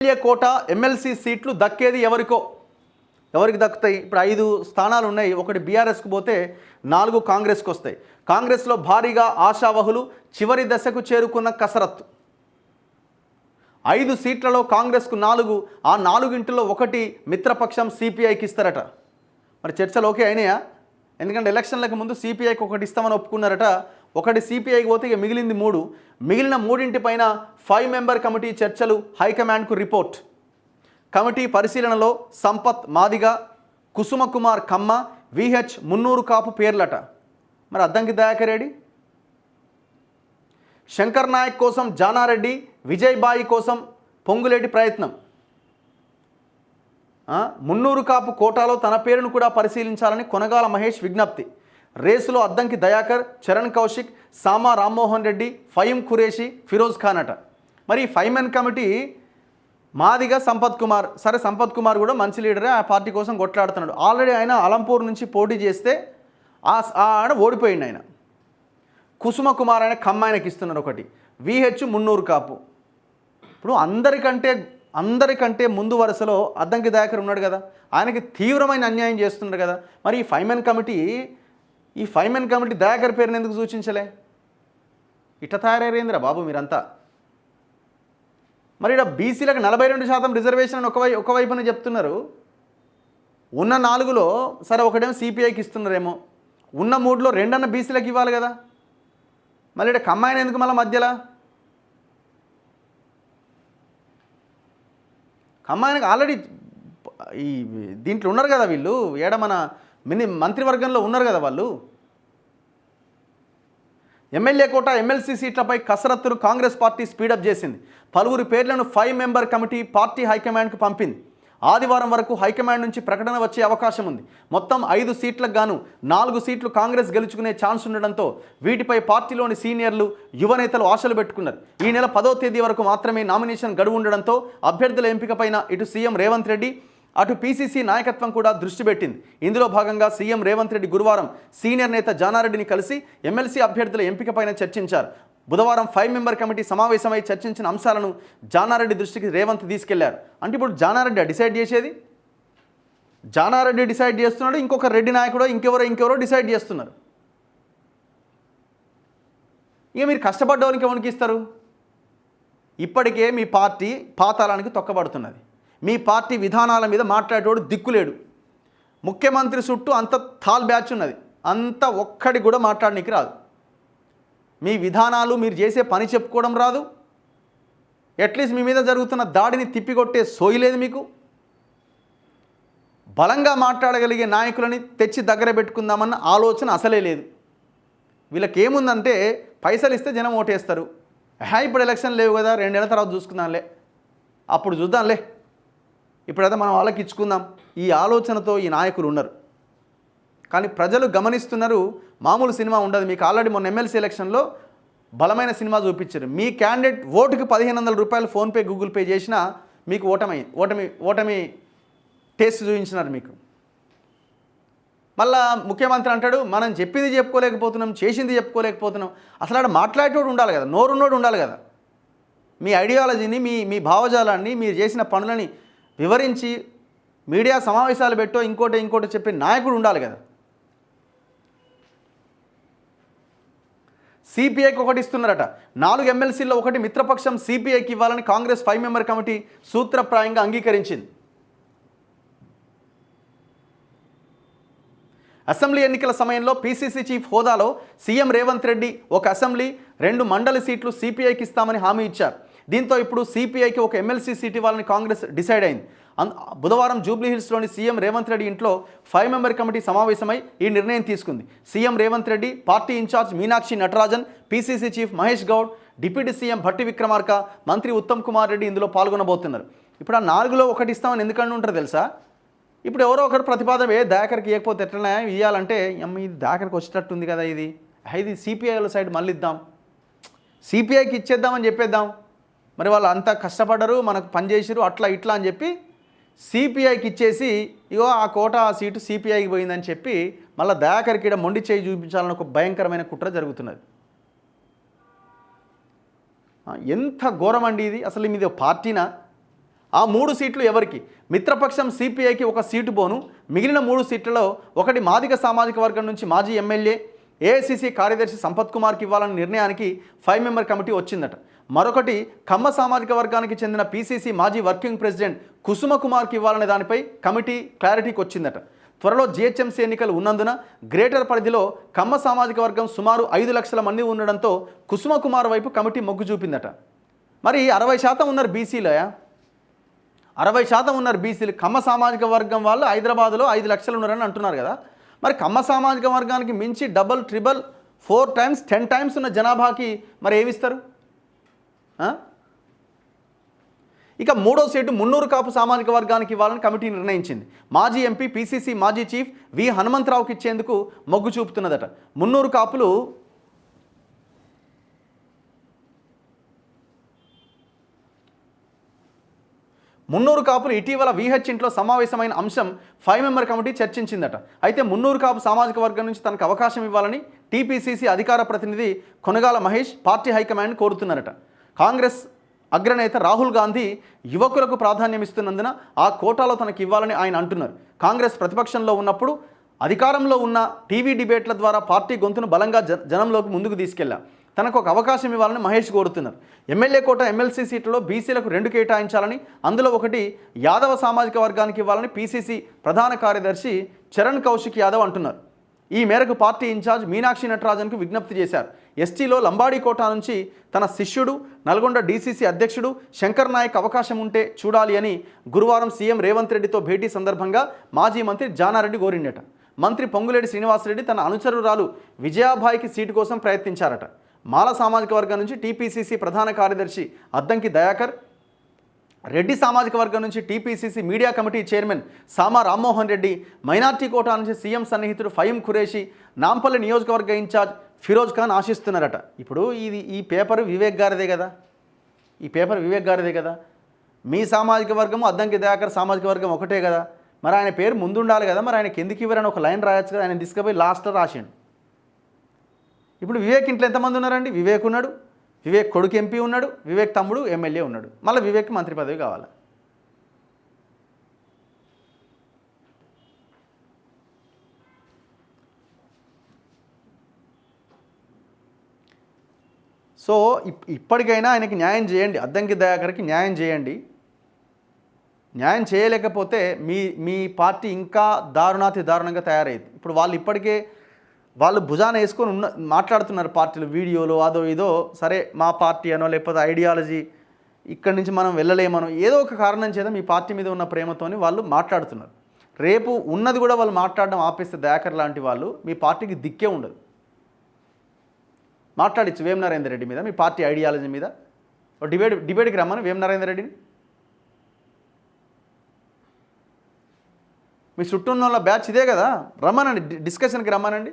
MLA quota MLC సీట్లు దక్కేది ఎవరికి దక్కుతాయి? ఇప్పుడు 5 స్థానాలు ఉన్నాయి. ఒకటి బీఆర్ఎస్కు పోతే 4 కాంగ్రెస్కి వస్తాయి. కాంగ్రెస్లో భారీగా ఆశావహులు, చివరి దశకు చేరుకున్న కసరత్తు. 5 సీట్లలో కాంగ్రెస్కు 4, ఆ 4 ఒకటి మిత్రపక్షం సిపిఐకి ఇస్తారట. మరి చర్చలు ఓకే అయినాయా? ఎందుకంటే ఎలక్షన్లకు ముందు సిపిఐకి ఒకటి ఇస్తామని ఒప్పుకున్నారట. ఒకటి సిపిఐకి పోతే ఇక మిగిలింది 3. మిగిలిన 3 పైన 5 మెంబర్ కమిటీ చర్చలు, హైకమాండ్కు రిపోర్ట్. కమిటీ పరిశీలనలో సంపత్ మాదిగ, కుసుమ కుమార్ కమ్మ, విహెచ్ మున్నూరు కాపు పేర్లట. మరి అద్దంకి దయాకర్ రెడ్డి, శంకర్ నాయక్ కోసం జానారెడ్డి, విజయబాయి కోసం పొంగులేటి ప్రయత్నం. మున్నూరు కాపు కోటాలో తన పేరును కూడా పరిశీలించాలని కొనగాల మహేష్ విజ్ఞప్తి. రేసులో అద్దంకి దయాకర్, చరణ్ కౌశిక్, సామా రామ్మోహన్ రెడ్డి, ఫహీం ఖురేషి, ఫిరోజ్ ఖాన్ అట. మరి 5 మెన్ కమిటీ మాదిగా సంపత్ కుమార్. సరే, సంపత్ కుమార్ కూడా మంచి లీడరే, ఆ పార్టీ కోసం కొట్లాడుతున్నాడు. ఆల్రెడీ ఆయన అలంపూర్ నుంచి పోటీ చేస్తే ఆడ ఓడిపోయింది ఆయన. కుసుమ కుమార్ ఆయన ఖమ్మాయనకి ఇస్తున్నారు ఒకటి. విహెచ్ మున్నూరు కాపు. ఇప్పుడు అందరికంటే ముందు వరుసలో అద్దంకి దయాకర్ ఉన్నాడు కదా, ఆయనకి తీవ్రమైన అన్యాయం చేస్తున్నారు కదా. మరి ఈ 5 మెన్ కమిటీ దయాకర్ పేరుని ఎందుకు సూచించలే? ఇట్లా తయారైందిరా బాబు మీరంతా. మరి ఇక్కడ బీసీలకు 42% రిజర్వేషన్ అని ఒకవైపున చెప్తున్నారు. ఉన్న 4లో సరే ఒకటేమో సిపిఐకి ఇస్తున్నారేమో, ఉన్న 3లో 2 బీసీలకు ఇవ్వాలి కదా. మళ్ళీ ఇక్కడ కమ్మాయిన ఎందుకు మళ్ళీ మధ్యలో? కమ్మాయినకు ఆల్రెడీ ఈ దీంట్లో ఉన్నారు కదా వీళ్ళు, మన మంత్రివర్గంలో ఉన్నారు కదా వాళ్ళు. ఎమ్మెల్యే కోట ఎమ్మెల్సీ సీట్లపై కసరత్తును కాంగ్రెస్ పార్టీ స్పీడప్ చేసింది. పలువురి పేర్లను 5 మెంబర్ కమిటీ పార్టీ హైకమాండ్కు పంపింది. ఆదివారం వరకు హైకమాండ్ నుంచి ప్రకటన వచ్చే అవకాశం ఉంది. మొత్తం 5 సీట్లకు గాను 4 సీట్లు కాంగ్రెస్ గెలుచుకునే ఛాన్స్ ఉండడంతో వీటిపై పార్టీలోని సీనియర్లు, యువనేతలు ఆశలు పెట్టుకున్నారు. ఈ నెల 10వ తేదీ వరకు మాత్రమే నామినేషన్ గడువు ఉండడంతో అభ్యర్థుల ఎంపికపైన ఇటు సీఎం రేవంత్ రెడ్డి, అటు పీసీసీ నాయకత్వం కూడా దృష్టి పెట్టింది. ఇందులో భాగంగా సీఎం రేవంత్ రెడ్డి గురువారం సీనియర్ నేత జానారెడ్డిని కలిసి ఎమ్మెల్సీ అభ్యర్థుల ఎంపికపైన చర్చించారు. బుధవారం 5 మెంబర్ కమిటీ సమావేశమై చర్చించిన అంశాలను జానారెడ్డి దృష్టికి రేవంత్ తీసుకెళ్లారు. అంటే ఇప్పుడు జానారెడ్డి డిసైడ్ చేసేది? జానారెడ్డి డిసైడ్ చేస్తున్నాడు, ఇంకొక రెడ్డి నాయకుడో ఇంకెవరో డిసైడ్ చేస్తున్నారు. ఇక మీరు కష్టపడ్డవానికి ఎవరికి ఇస్తారు? ఇప్పటికే మీ పార్టీ పాతాళానికి తొక్కబడుతున్నది. మీ పార్టీ విధానాల మీద మాట్లాడేటోడు దిక్కులేడు. ముఖ్యమంత్రి చుట్టూ అంత థాల్ బ్యాచ్ ఉన్నది, అంత ఒక్కడి కూడా మాట్లాడడానికి రాదు. మీ విధానాలు, మీరు చేసే పని చెప్పుకోవడం రాదు. అట్లీస్ట్ మీ మీద జరుగుతున్న దాడిని తిప్పికొట్టే సోయి లేదు మీకు. బలంగా మాట్లాడగలిగే నాయకులని తెచ్చి దగ్గర పెట్టుకుందామన్న ఆలోచన అసలే లేదు. వీళ్ళకి ఏముందంటే పైసలు ఇస్తే జనం ఓటేస్తారు. ఇప్పుడు ఎలక్షన్ లేవు కదా, 2 నెలల తర్వాత చూసుకుందాంలే, అప్పుడు చూద్దాంలే, ఇప్పుడైతే మనం వాళ్ళకి ఇచ్చుకుందాం, ఈ ఆలోచనతో ఈ నాయకులు ఉన్నారు. కానీ ప్రజలు గమనిస్తున్నారు, మామూలు సినిమా ఉండదు. మీకు ఆల్రెడీ మొన్న ఎమ్మెల్సీ ఎలక్షన్లో బలమైన సినిమా చూపించారు. మీ క్యాండిడేట్ ఓటుకి 1500 రూపాయలు ఫోన్పే, గూగుల్ పే చేసినా మీకు ఓటమి టేస్ట్ చూపించినారు మీకు. మళ్ళా ముఖ్యమంత్రి అంటాడు, మనం చెప్పింది చెప్పుకోలేకపోతున్నాం, చేసింది చెప్పుకోలేకపోతున్నాం. అసలు ఆడ మాట్లాడేటోడు ఉండాలి కదా, నోరున్నోడు ఉండాలి కదా. మీ ఐడియాలజీని, మీ భావజాలాన్ని, మీరు చేసిన పనులని వివరించి మీడియా సమావేశాలు పెట్టో ఇంకోటి చెప్పే నాయకుడు ఉండాలి కదా. సిపిఐకి ఒకటి ఇస్తున్నారట. 4 ఎమ్మెల్సీల్లో ఒకటి మిత్రపక్షం సిపిఐకి ఇవ్వాలని కాంగ్రెస్ 5 మెంబర్ కమిటీ సూత్రప్రాయంగా అంగీకరించింది. అసెంబ్లీ ఎన్నికల సమయంలో పీసీసీ చీఫ్ హోదాలో సీఎం రేవంత్ రెడ్డి ఒక అసెంబ్లీ, 2 మండలి సీట్లు సిపిఐకి ఇస్తామని హామీ ఇచ్చారు. దీంతో ఇప్పుడు సిపిఐకి ఒక ఎమ్మెల్సీ సీట్ ఇవ్వాలని కాంగ్రెస్ డిసైడ్ అయింది. బుధవారం జూబ్లీహిల్స్లోని సీఎం రేవంత్ రెడ్డి ఇంట్లో 5 మెంబర్ కమిటీ సమావేశమై ఈ నిర్ణయం తీసుకుంది. CM Revanth Reddy, party in charge Meenakshi Natarajan, PCC chief Mahesh Goud, deputy CM Bhatti Vikramarka, మంత్రి ఉత్తమ్ కుమార్ రెడ్డి ఇందులో పాల్గొనబోతున్నారు. ఇప్పుడు ఆ 4లో ఒకటి ఇస్తామని ఎందుకంటే ఉంటారు తెలుసా? ఇప్పుడు ఎవరో ఒకరు ప్రతిపాదన దయాకర్కి ఇవ్వకపోతే ఎట్లనే ఇవ్వాలంటే, ఇది దయాకర్కి వచ్చేటట్టుంది కదా, ఇది సిపిఐల సైడ్ మళ్ళీ ఇద్దాం, సిపిఐకి ఇచ్చేద్దామని చెప్పేద్దాం. మరి వాళ్ళు అంతా కష్టపడ్డరు, మనకు పనిచేసారు, అట్లా ఇట్లా అని చెప్పి సిపిఐకి ఇచ్చేసి ఇగో ఆ కోట, ఆ సీటు సిపిఐకి పోయిందని చెప్పి మళ్ళీ దయాకర్కి ఇక్కడ మొండి చేయి చూపించాలని ఒక భయంకరమైన కుట్ర జరుగుతున్నది. ఎంత ఘోరం అండి ఇది. అసలు మీది పార్టీనా? ఆ 3 సీట్లు ఎవరికి? మిత్రపక్షం సిపిఐకి ఒక సీటు పోను. మిగిలిన 3 సీట్లలో ఒకటి మాదిగ సామాజిక వర్గం నుంచి మాజీ ఎమ్మెల్యే ఏఐసిసి కార్యదర్శి సంపత్ కుమార్కి ఇవ్వాలనే నిర్ణయానికి 5 మెంబర్ కమిటీ వచ్చిందట. మరొకటి కమ్మ సామాజిక వర్గానికి చెందిన పిసిసి మాజీ వర్కింగ్ ప్రెసిడెంట్ కుసుమ కుమార్కి ఇవ్వాలనే దానిపై కమిటీ క్లారిటీకి వచ్చిందట. త్వరలో జిహెచ్ఎంసీ ఎన్నికలు ఉన్నందున గ్రేటర్ పరిధిలో కమ్మ సామాజిక వర్గం సుమారు 5 లక్షల మంది ఉండడంతో కుసుమ కుమార్ వైపు కమిటీ మొగ్గు చూపిందట. మరి 60% ఉన్నారు బీసీలయా, 60% ఉన్నారు బీసీలు. కమ్మ సామాజిక వర్గం వాళ్ళు హైదరాబాద్లో 5 లక్షలు ఉన్నారని అంటున్నారు కదా. మరి కమ్మ సామాజిక వర్గానికి మించి డబల్ ట్రిబల్ 4 టైమ్స్ 10 టైమ్స్ ఉన్న జనాభాకి మరి ఏమిస్తారు? ఇక 3వ సీటు మున్నూరు కాపు సామాజిక వర్గానికి ఇవ్వాలని కమిటీ నిర్ణయించింది. మాజీ ఎంపీ పిసిసి మాజీ చీఫ్ వి హనుమంతరావుకి ఇచ్చేందుకు మొగ్గు చూపుతున్నదట. మున్నూరు కాపులు ఇటీవల విహెచ్ ఇంట్లో సమావేశమైన అంశం 5 మెంబర్ కమిటీ చర్చించిందట. అయితే మున్నూరు కాపు సామాజిక వర్గం నుంచి తనకు అవకాశం ఇవ్వాలని టీపీసీసీ అధికార ప్రతినిధి కొనగాల మహేష్ పార్టీ హైకమాండ్ కోరుతున్నారట. కాంగ్రెస్ అగ్రనేత రాహుల్ గాంధీ యువకులకు ప్రాధాన్యం ఇస్తున్నందున ఆ కోటాలో తనకు ఇవ్వాలని ఆయన అంటున్నారు. కాంగ్రెస్ ప్రతిపక్షంలో ఉన్నప్పుడు అధికారంలో ఉన్న టీవీ డిబేట్ల ద్వారా పార్టీ గొంతును బలంగా జనంలోకి ముందుకు తీసుకెళ్లా. తనకు ఒక అవకాశం ఇవ్వాలని మహేష్ కోరుతున్నారు. ఎమ్మెల్యే కోట ఎమ్మెల్సీ సీట్లలో బీసీలకు 2 కేటాయించాలని, అందులో ఒకటి యాదవ సామాజిక వర్గానికి ఇవ్వాలని పీసీసీ ప్రధాన కార్యదర్శి చరణ్ కౌశిక్ యాదవ్ అంటున్నారు. ఈ మేరకు పార్టీ ఇన్ఛార్జ్ మీనాక్షి నటరాజన్కు విజ్ఞప్తి చేశారు. ఎస్టీలో లంబాడీ కోటా నుంచి తన శిష్యుడు నల్గొండ డీసీసీ అధ్యక్షుడు శంకర్ నాయక్ అవకాశం ఉంటే చూడాలి అని గురువారం సీఎం రేవంత్ రెడ్డితో భేటీ సందర్భంగా మాజీ మంత్రి జానారెడ్డి కోరిండట. మంత్రి పొంగులేటి శ్రీనివాసరెడ్డి తన అనుచరురాలు విజయాభాయికి సీటు కోసం ప్రయత్నించారట. మాల సామాజిక వర్గం నుంచి టీపీసీసీ ప్రధాన కార్యదర్శి అద్దంకి దయాకర్, రెడ్డి సామాజిక వర్గం నుంచి టీపీసీసీ మీడియా కమిటీ చైర్మన్ సామా రామ్మోహన్ రెడ్డి, మైనార్టీ కోటా నుంచి సీఎం సన్నిహితుడు ఫహీం ఖురేషి, నాంపల్లి నియోజకవర్గ ఇన్ఛార్జ్ ఫిరోజ్ ఖాన్ ఆశిస్తున్నారట. ఇప్పుడు ఈ పేపర్ వివేక్ గారిదే కదా, మీ సామాజిక వర్గము అద్దంకి దయాకర్ సామాజిక వర్గం ఒకటే కదా, మరి ఆయన పేరు ముందుండాలి కదా, మరి ఆయనకి ఎందుకు ఇవ్వరని ఒక లైన్ రాయొచ్చు కదా. ఆయన తీసుకుపోయి లాస్ట్లో రాసిండు. ఇప్పుడు వివేక్ ఇంట్లో ఎంతమంది ఉన్నారండి? వివేక్ ఉన్నాడు, వివేక్ కొడుకు ఎంపీ ఉన్నాడు, వివేక్ తమ్ముడు ఎమ్మెల్యే ఉన్నాడు, మళ్ళీ వివేక్ మంత్రి పదవి కావాలి. సో ఇప్పటికైనా ఆయనకి న్యాయం చేయండి, అద్దంకి దయాకర్కి న్యాయం చేయండి. న్యాయం చేయలేకపోతే మీ పార్టీ ఇంకా దారుణాతి దారుణంగా తయారైంది. ఇప్పుడు వాళ్ళు భుజాన వేసుకొని మాట్లాడుతున్నారు పార్టీలు, వీడియోలో అదో ఇదో. సరే మా పార్టీ అనో లేకపోతే ఐడియాలజీ ఇక్కడి నుంచి మనం వెళ్ళలేమనో ఏదో ఒక కారణం చేత మీ పార్టీ మీద ఉన్న ప్రేమతోని వాళ్ళు మాట్లాడుతున్నారు. రేపు ఉన్నది కూడా వాళ్ళు మాట్లాడడం ఆపేస్తే దయాకర్ లాంటి వాళ్ళు మీ పార్టీకి దిక్కే ఉండదు. మాట్లాడచ్చు వేం నరేందర్ రెడ్డి మీద, మీ పార్టీ ఐడియాలజీ మీద డిబేట్కి రమ్మని వేం నరేందర్ రెడ్డిని. మీ చుట్టూ ఉన్న వాళ్ళ బ్యాచ్ ఇదే కదా, రమ్మనండి, డిస్కషన్కి రమ్మనండి.